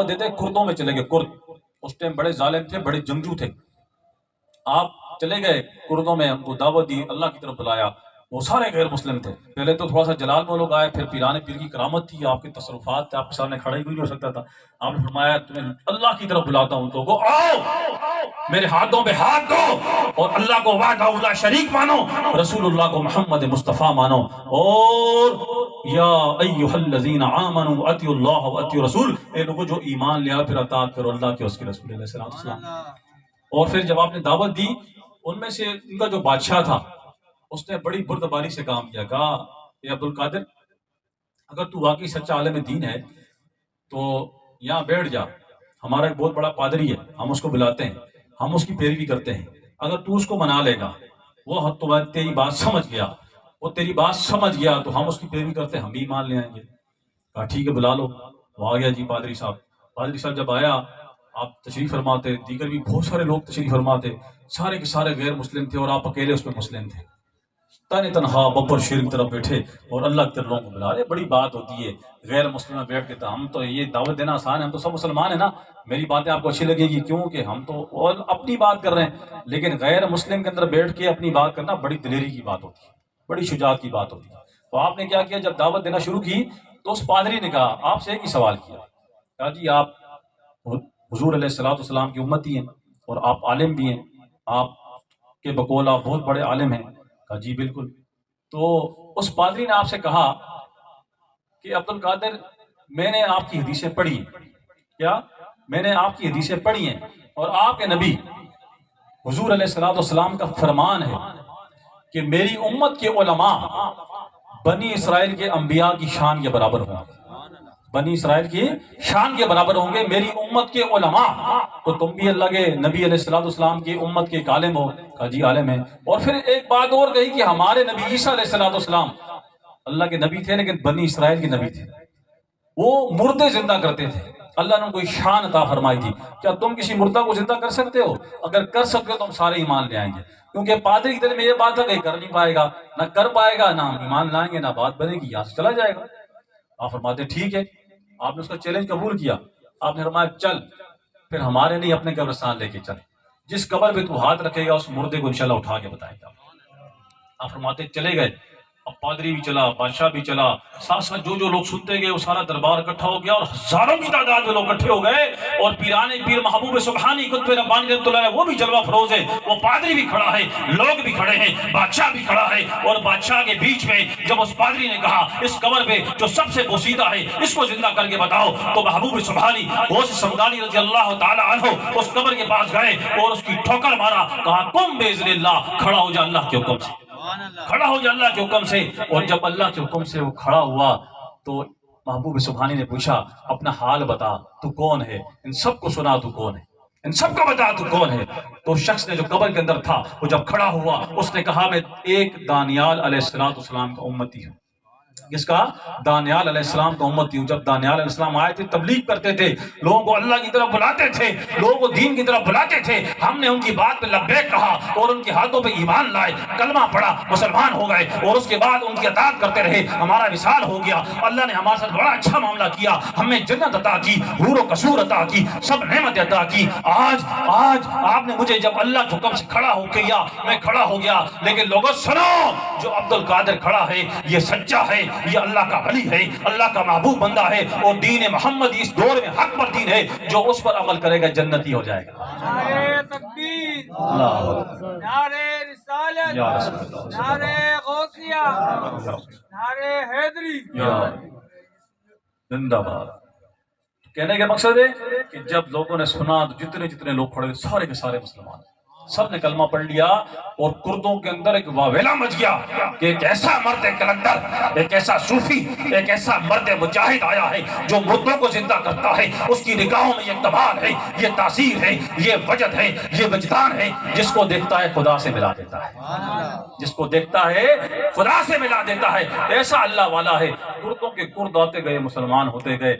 دعوت دیتے کردوں میں چلے گئے. کرد اس ٹائم بڑے ظالم تھے, بڑے جنگجو تھے. آپ چلے گئے کردوں میں, ہم کو دعوت دی, اللہ کی طرف بلایا. وہ سارے غیر مسلم تھے. پہلے تو تھوڑا سا جلال میں لوگ آئے, پھر پیران پیر کی کرامت تھی, آپ کے تصرفات تھے, آپ کے سامنے کھڑا ہی نہیں ہو سکتا تھا. آپ نے فرمایا تمہیں اللہ کی طرف بلاتا ہوں, تو آؤ میرے ہاتھوں پہ ہاتھ دو اور اللہ کو وحدہ لا شریک مانو, رسول اللہ کو محمد مصطفیٰ مانو, اور یا ایھا الذین آمنوا اطیعوا اللہ واطیعوا الرسول, اے لوگوں جو ایمان لیا پھر اطاعت کرو اللہ کے, اس کے رسول علیہ السلام. اور پھر جب آپ نے دعوت دی, ان میں سے ان کا جو بادشاہ تھا اس نے بڑی بردباری سے کام کیا. کہا اے عبد القادر, اگر تو واقعی سچا عالم دین ہے تو یہاں بیٹھ جا, ہمارا ایک بہت بڑا پادری ہے, ہم اس کو بلاتے ہیں, ہم اس کی پیروی کرتے ہیں. اگر تو اس کو منا لے گا, وہ تو تیری بات سمجھ گیا, وہ تیری بات سمجھ گیا, تو ہم اس کی پیروی کرتے ہیں, ہم بھی مان لے آئیں گے. کہا ٹھیک ہے بلا لو. وہ آ گیا جی پادری صاحب. پادری صاحب جب آیا, آپ تشریف فرماتے, دیگر بھی بہت سارے لوگ تشریف فرماتے, سارے کے سارے غیر مسلم تھے اور آپ اکیلے اس میں مسلم تھے. تنہا ببر شیر کی طرف بیٹھے اور اللہ کی طرف لوگوں کو بلا رہے. بڑی بات ہوتی ہے غیر مسلم میں بیٹھ کے, تو ہم تو یہ دعوت دینا آسان ہے, ہم تو سب مسلمان ہیں نا, میری باتیں آپ کو اچھی لگے گی کیونکہ ہم تو اپنی بات کر رہے ہیں. لیکن غیر مسلم کے اندر بیٹھ کے اپنی بات کرنا بڑی دلیری کی بات ہوتی ہے, بڑی شجاعت کی بات ہوتی ہے. تو آپ نے کیا کیا, جب دعوت دینا شروع کی تو اس پادری نے کہا, آپ سے ایک ہی سوال کیا, کہا جی آپ حضور علیہ السلام کی امتی ہیں اور آپ عالم بھی ہیں, آپ کے بقول آپ بہت بڑے عالم ہیں. کہا جی بالکل. تو اس پادری نے آپ سے کہا کہ عبد القادر, میں نے آپ کی حدیثیں پڑھی ہیں. کیا؟ میں نے آپ کی حدیثیں پڑھی ہیں, اور آپ کے نبی حضور علیہ السلام کا فرمان ہے کہ میری امت کے علماء بنی اسرائیل کے انبیاء کی شان کے برابر ہوں گے, بنی اسرائیل کی شان کے برابر ہوں گے میری امت کے علماء. تو تم بھی اللہ کے نبی علیہ السلام کی امت کے ایک عالم ہو. کہا جی عالم ہے. اور پھر ایک بات اور کہی کہ ہمارے نبی عیسیٰ علیہ السلام اللہ کے نبی تھے, لیکن بنی اسرائیل کے نبی تھے, وہ مردے زندہ کرتے تھے. اللہ نے ان کو شان عطا فرمائی تھی. کیا تم کسی مردہ کو زندہ کر سکتے ہو؟ اگر کر سکتے ہو تو ہم سارے ایمان لے آئیں گے. کیونکہ پادری کے دل میں یہ بات ہے کہ کر نہیں پائے گا, نہ کر پائے گا, نہ ہم ایمان لائیں گے, نہ بات بنے گی, یہاں سے چلا جائے گا. آپ فرماتے ٹھیک ہے. آپ نے اس کا چیلنج قبول کیا. آپ نے فرمایا چل پھر ہمارے نہیں اپنے قبرستان لے کے چل, جس قبر پہ تو ہاتھ رکھے گا اس مردے کو انشاءاللہ اٹھا کے بتائے گا. آپ فرماتے چلے گئے. اب پادری بھی چلا, بادشاہ بھی چلا, ساتھ ساتھ جو لوگ سنتے گئے وہ سارا دربار اکٹھا ہو گیا, اور ہزاروں کی تعداد میں لوگ اکٹھے ہو گئے. اور پیر محبوب سبحانی قطب ربانی رحمۃ اللہ علیہ وہ بھی جلوہ فروز ہے, وہ پادری بھی کھڑا ہے, لوگ بھی کھڑے ہیں, بادشاہ بھی کھڑا ہے. اور بادشاہ کے بیچ میں جب اس پادری نے کہا اس قبر پہ جو سب سے بوسیدہ ہے اس کو زندہ کر کے بتاؤ, تو محبوب سبحانی غوث سمدانی رضی اللہ تعالی عنہ اس قبر کے پاس گئے اور اس کی ٹھوکر مارا. کہا قم باذن اللہ, کھڑا ہو جا اللہ کے حکم سے, کھڑا ہو جا اللہ کے حکم سے. اور جب اللہ کے حکم سے وہ کھڑا ہوا تو محبوب سبحانی نے پوچھا اپنا حال بتا, تو کون ہے؟ ان سب کو سنا تو کون ہے, ان سب کو بتا تو کون ہے. تو شخص نے جو قبر کے اندر تھا وہ جب کھڑا ہوا اس نے کہا میں ایک دانیال علیہ السلام کا امتی ہوں. کس کا؟ دانیال علیہ السلام کا امتی ہوں. جب دانیال علیہ السلام آئے تھے تبلیغ کرتے تھے, لوگوں کو اللہ کی طرف بلاتے تھے, لوگوں کو دین کی طرف بلاتے تھے, ہم نے ان کی بات پہ لبیک کہا اور ان کے ہاتھوں پہ ایمان لائے, کلمہ پڑھا, مسلمان ہو گئے, اور اس کے بعد ان کی اطاعت کرتے رہے. ہمارا وصال ہو گیا, اللہ نے ہمارے ساتھ بڑا اچھا معاملہ کیا, ہمیں جنت عطا کی, حور و قصور عطا کی, سب نعمت عطا کی. آج آپ نے مجھے جب اللہ کے حکم سے کھڑا ہو کیا, میں کھڑا ہو گیا. لیکن لوگوں سنو, جو عبد القادر کھڑا ہے یہ سچا ہے, یہ اللہ کا ولی ہے, اللہ کا محبوب بندہ ہے, اور دین محمد اس دور میں حق پر دین ہے, جو اس پر عمل کرے گا جنتی ہو جائے گا. نعرہ تکبیر, نعرہ رسالت, نعرہ غوثیہ, نعرہ حیدری. زندہ باد. کہنے کا مقصد ہے کہ جب لوگوں نے سنا تو جتنے لوگ کھڑے تھے سارے کے سارے مسلمان, سب نے کلمہ پڑھ لیا. اور کردوں کے اندر ایک واویلا مچ گیا کہ ایک ایسا مرد کلندر, ایک ایسا صوفی, ایک ایسا مرد مجاہد آیا ہے جو مردوں کو زندہ کرتا ہے. اس کی نگاہوں میں یہ کمال ہے, یہ تاثیر ہے, یہ وجد ہے, یہ وجدان ہے. جس کو دیکھتا ہے خدا سے ملا دیتا ہے, جس کو دیکھتا ہے خدا سے ملا دیتا ہے. ایسا اللہ والا ہے. کردوں کے کرد آتے گئے, مسلمان ہوتے گئے.